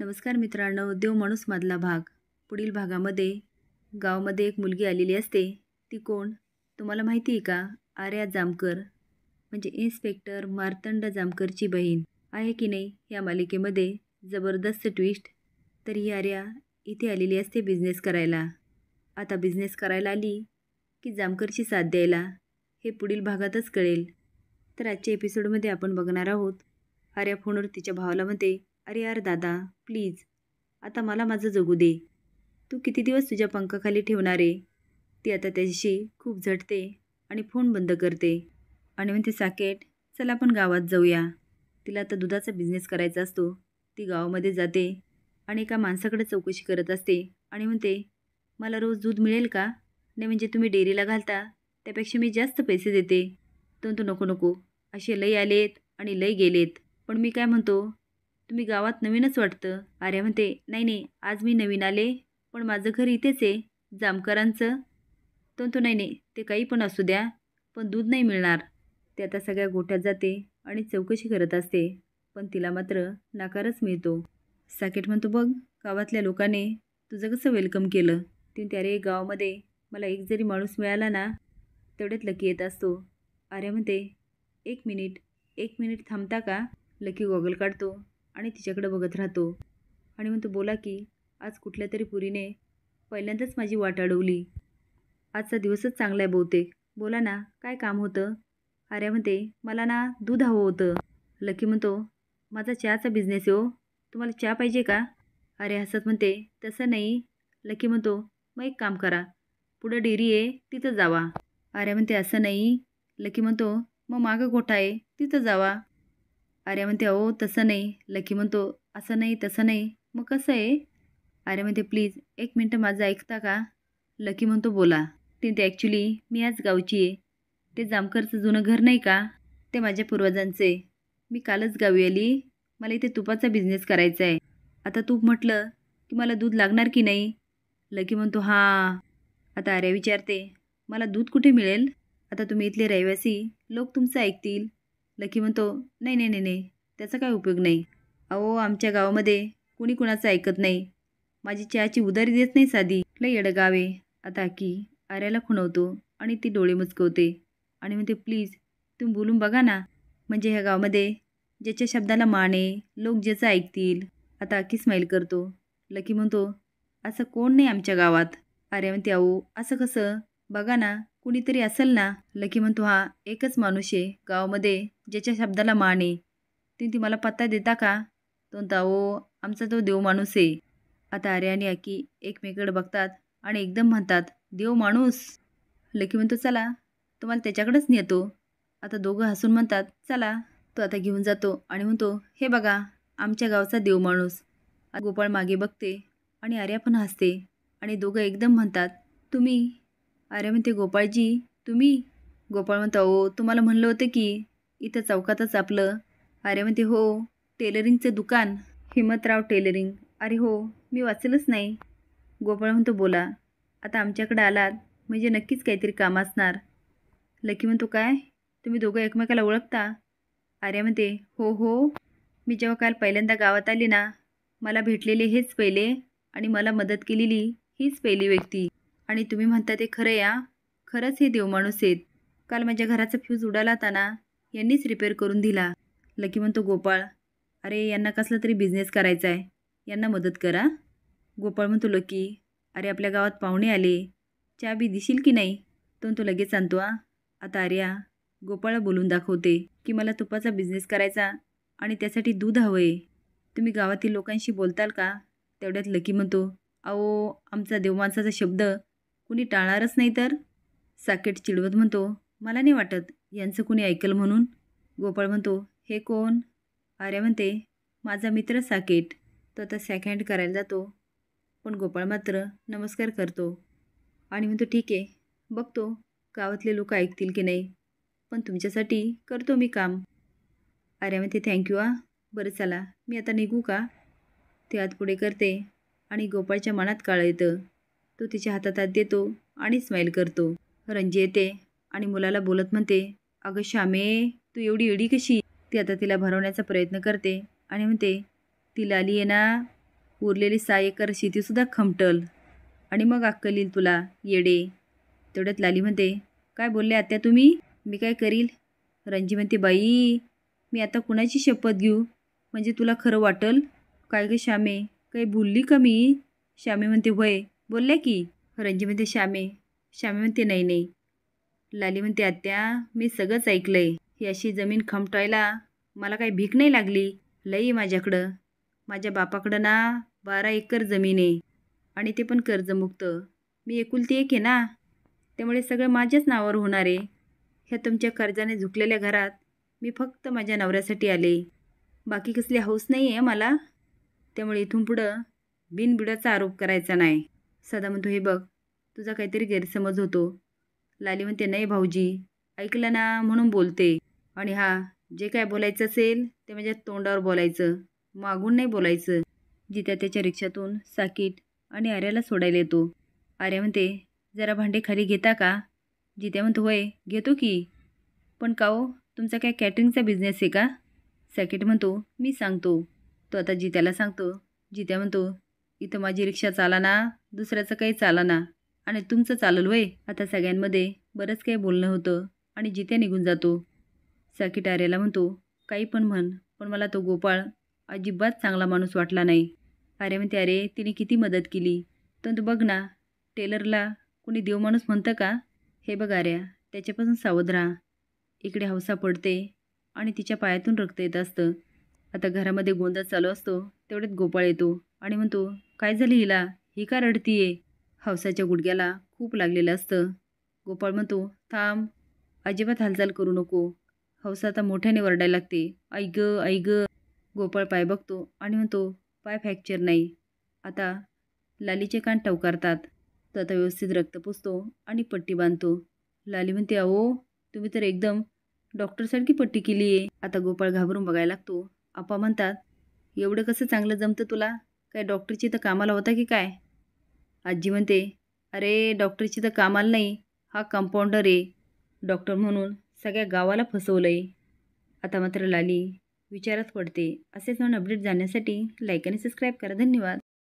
नमस्कार मित्रांनो, देव माणूस मधला भाग. पुढील भागामध्ये गावामध्ये एक मुलगी आलेली असते. ती कोण तुम्हाला माहिती आहे का? आर्या जामकर, म्हणजे इन्स्पेक्टर मार्तंड जामकरची बहीण आहे की नाही. या मालिकेमध्ये जबरदस्त ट्विस्ट. तर ही आर्या इथे आलेली असते बिझनेस करायला. आता बिझनेस करायला आली की जामकरची साथ द्यायला, हे पुढील भागातच कळेल. तर आजच्या एपिसोडमध्ये आपण बघणार आहोत. आर्या फोनवर तिच्या भावाला म्हणते, अरे यार दादा, प्लीज आता मला माझं जगू दे. तू किती दिवस तुझ्या पंखाखाली ठेवणार आहे? ती आता त्याच्याशी खूप झटते आणि फोन बंद करते आणि म्हणते, साकेट चल आपण गावात जाऊया. तिला आता दुधाचा बिझनेस करायचा असतो. ती गावामध्ये जाते आणि एका माणसाकडे चौकशी करत असते आणि म्हणते, मला रोज दूध मिळेल का? नाही म्हणजे तुम्ही डेअरीला घालता त्यापेक्षा मी जास्त पैसे देते. तो नको नको, असे लई आलेत आणि लई गेलेत. पण मी काय म्हणतो, तुम्ही गावात नवीनच वाटतं. आर्या म्हणते, नाही नाही, आज मी नवीन आले, पण माझं घर इथेच आहे जामकरांचं. तो नाही नाही, ते काही पण असू द्या, पण दूध नाही मिळणार. ते आता सगळ्या गोठ्यात जाते आणि चौकशी करत असते, पण तिला मात्र नकारच मिळतो. साकेट म्हणतो, बघ गावातल्या लोकांनी तुझं कसं वेलकम केलं. अरे गावामध्ये मला एक जरी माणूस मिळाला ना, तेवढ्यात लकी येत असतो. आर्या म्हणते, एक मिनिट थांबता का? लकी गॉगल काढतो आणि तिच्याकडे बघत राहतो आणि म्हणतो, बोला की. आज कुठल्या तरी पुरीने पहिल्यांदाच माझी वाट अडवली. आजचा दिवसच चांगला आहे बहुतेक. बोला ना, काय काम होतं? आर्या म्हणते, मला ना दूध हवं होतं. लकी म्हणतो, माझा चहाचा बिझनेस आहे हो, तुम्हाला चहा पाहिजे का? आर्या हसत म्हणते, तसं नाही. लकी म्हणतो, मग एक काम करा, पुढं डेअरी आहे तिथं जावा. आर्या म्हणते, असं नाही. लकी म्हणतो, मग मागं गोठा आहे तिथं जावा. आर्या म्हणते, अहो तसं नाही. लकी म्हणतो, असं नाही तसं नाही, मग कसं आहे? आर्या म्हणते, प्लीज एक मिनटं माझं ऐकता का? लकी म्हणतो, बोला. ते ॲक्च्युली मी आज गावची आहे. ते जामकरचं जुनं घर नाही का, ते माझ्या पूर्वजांचे. मी कालच गावी आली. मला इथे तुपाचा बिझनेस करायचा आहे. आता तूप म्हटलं की मला दूध लागणार की नाही? लकी म्हणतो, हां. आता आर्या विचारते, मला दूध कुठे मिळेल? आता तुम्ही इथले रहिवासी लोक तुमचं ऐकतील. लकी म्हणतो, नाही नाही नाही नाही, त्याचा काय उपयोग नाही. अहो आमच्या गावामध्ये कुणी कुणाचं ऐकत नाही. माझी चहाची उधारी देत नाही साधी. लई येडं गाव आहे. आता की आर्याला खुणवतो आणि ती डोळे मुचकवते आणि म्हणते, प्लीज तुम्ही बोलून बघा ना. म्हणजे ह्या गावामध्ये ज्याच्या शब्दाला मान आहे, लोक ज्याचं ऐकतील. आता अक्की स्माईल करतो. लकी म्हणतो, असं कोण नाही आमच्या गावात. आर्या म्हणते, अहो असं कसं? बघा ना, कुणीतरी असेल ना. लकी म्हणतो, हा एकच माणूस आहे गावामध्ये ज्याच्या शब्दाला मान आहे. ती मला पत्ता देता का? तो म्हणतो, अहो आमचा तो देव माणूस आहे. आता आर्या आणि अक्की एकमेकडे बघतात आणि एकदम म्हणतात, देव माणूस? लकी म्हणतो, चला तुम्हाला त्याच्याकडेच नेतो. आता दोघं हसून म्हणतात, चला. तो आता घेऊन जातो आणि म्हणतो, हे बघा आमच्या गावचा देव माणूस. गोपाळ मागे बघते आणि आर्या पण हसते आणि दोघं एकदम म्हणतात, तुम्ही? आर्या म्हणते, गोपाळजी तुम्ही? गोपाळ म्हणतो, हो तुम्हाला म्हणलं होतं की इथं चौकातच आपलं. आर्या म्हणते, हो टेलरिंगचं दुकान, हिम्मतराव टेलरिंग. अरे हो, मी वाचलंच नाही. गोपाळ म्हणतो, बोला. आता आमच्याकडे आलात म्हणजे नक्कीच काहीतरी काम असणार. लकी म्हणतो, काय तुम्ही दोघं एकमेकाला ओळखता? आर्या म्हणते, हो हो, मी जेव्हा काल पहिल्यांदा गावात आली ना, मला भेटलेले हेच पहिले आणि मला मदत केलेली हीच पहिली व्यक्ती. आणि तुम्ही म्हणता ते खरं या, खरंच हे देव माणूस आहेत. काल माझ्या घराचा फ्यूज उडाला होता ना, यांनीच रिपेअर करून दिला. लकी म्हणतो, गोपाळ अरे यांना कसला तरी बिझनेस करायचा आहे, यांना मदत करा. गोपाळ म्हणतो, लकी अरे आपल्या गावात पाहुणे आले, चहा बी दिशील की नाही? तो लगेच आणतो. आता आर्या गोपाळला बोलून दाखवते की मला तुपाचा बिझनेस करायचा आणि त्यासाठी दूध हवं आहे. तुम्ही गावातील लोकांशी बोलताल का? तेवढ्यात लकी म्हणतो, अहो आमचा देवमाणसाचा शब्द कुणी टाळणारच नाही तर. साकेट चिडवत म्हणतो, मला नाही वाटत यांचं कुणी ऐकल म्हणून. गोपाळ म्हणतो, हे कोण? आर्या म्हणते, माझा मित्र साकेट. तो आता सेकंड करायला जातो, पण गोपाळ मात्र नमस्कार करतो आणि म्हणतो, ठीक आहे बघतो गावातले लोक ऐकतील की नाही, पण तुमच्यासाठी करतो मी काम. आर्या म्हणते, थँक्यू. बरं चला मी आता निघू का? ते हात पुढे करते आणि गोपाळच्या मनात काळं येतं. तो तिच्या हातात हात देतो आणि स्माईल करतो. रंजी येते आणि मुलाला बोलत म्हणते, अगं श्यामे तू एवढी एडी कशी? ती आता तिला भरवण्याचा प्रयत्न करते आणि म्हणते, ती लाली आहे ना, उरलेली 6 एकर शेतीसुद्धा खमटल आणि मग अक्कल येईल तुला येडे. तेवढ्यात लाली म्हणते, काय बोलले आत्या तुम्ही? मी काय करील? रणजी म्हणते, बाई मी आता कुणाची शपथ घेऊ? म्हणजे तुला खरं वाटल? काय गं श्यामे, काही बोलली का मी? श्यामे म्हणते, होय बोलल्या की. रणजी म्हणते, श्यामे म्हणते, नाही नाही. लाली म्हणते, आत्या मी सगळंच ऐकलंय. ही अशी जमीन खमटायला मला काही भीक नाही लागली. लई माझ्याकडं. माझ्या बापाकडं ना 12 एकर जमीन आहे आणि ते पण कर्जमुक्त. मी एकुलती एक आहे ना, त्यामुळे सगळं माझ्याच नावावर होणार आहे. ह्या तुमच्या कर्जाने झुकलेल्या घरात मी फक्त माझ्या नवऱ्यासाठी आले. बाकी कसली हौस नाही आहे मला. त्यामुळे इथून पुढं बिनबुडाचा आरोप करायचा नाही. सदा म्हणतो, हे बघ तुझा काहीतरी गैरसमज होतो. लाली म्हणते, नाही भाऊजी, ऐकलं ना म्हणून बोलते. आणि जे काय बोलायचं असेल ते माझ्या तोंडावर बोलायचं, मागून नाही बोलायचं. जित्या त्याच्या रिक्षातून साकीट आणि आर्याला सोडायला येतो. आर्या म्हणते, जरा भांडे खाली घेता का? जित्या म्हणतो, होय घेतो की. पण का हो, तुमचा काय कॅटरिंगचा बिझनेस आहे का? साकीट म्हणतो, मी सांगतो. तो आता जित्याला सांगतो. जित्या म्हणतो, इथं माझी रिक्षा चाला ना, दुसऱ्याचं काही चाला ना, आणि तुमचं चालल वय. आता सगळ्यांमध्ये बरंच काही बोलणं होतं आणि जित्या निघून जातो. साकीट आर्याला म्हणतो, काही पण म्हण, पण मला तो गोपाळ अजिबात चांगला माणूस वाटला नाही. आर्या म्हणते, अरे तिने किती मदत केली. तर तू बघ ना, टेलरला कोणी देव माणूस म्हणतं का? हे बघ आर्या, त्याच्यापासून सावध राहा. इकडे हौसा पडते आणि तिच्या पायातून रक्त येत असतं. आता घरामध्ये गोंधळ चालू असतो. तेवढ्यात गोपाळ येतो आणि म्हणतो, काय झालं हिला? ही का रडतीये? हौसाच्या गुडघ्याला खूप लागलेलं असतं. गोपाळ म्हणतो, थांब, अजिबात हालचाल करू नको. हौसा आता मोठ्याने वरडायला लागते, आई ग आई ग. गोपाळ पाय बघतो आणि म्हणतो, पाय फ्रॅक्चर नाही. आता लालीचे कान टवकारतात. तो आता व्यवस्थित रक्त पुसतो आणि पट्टी बांधतो. लाली म्हणते, अहो तुम्ही तर एकदम डॉक्टरसारखी पट्टी केली आहे. आता गोपाळ घाबरून बघायला लागतो. आप्पा म्हणतात, एवढं कसं चांगलं जमतं तुला? काय डॉक्टरची तर कामाला होता की काय? आजी म्हणते, अरे डॉक्टरची तर कामाला नाही, हा कंपाऊंडर आहे. डॉक्टर म्हणून सगळ्या गावाला फसवलंय. आता मात्र लाली विचारात पडते. असेच नवीन अपडेट जाण्यासाठी लाईक आणि सबस्क्राईब करा. धन्यवाद.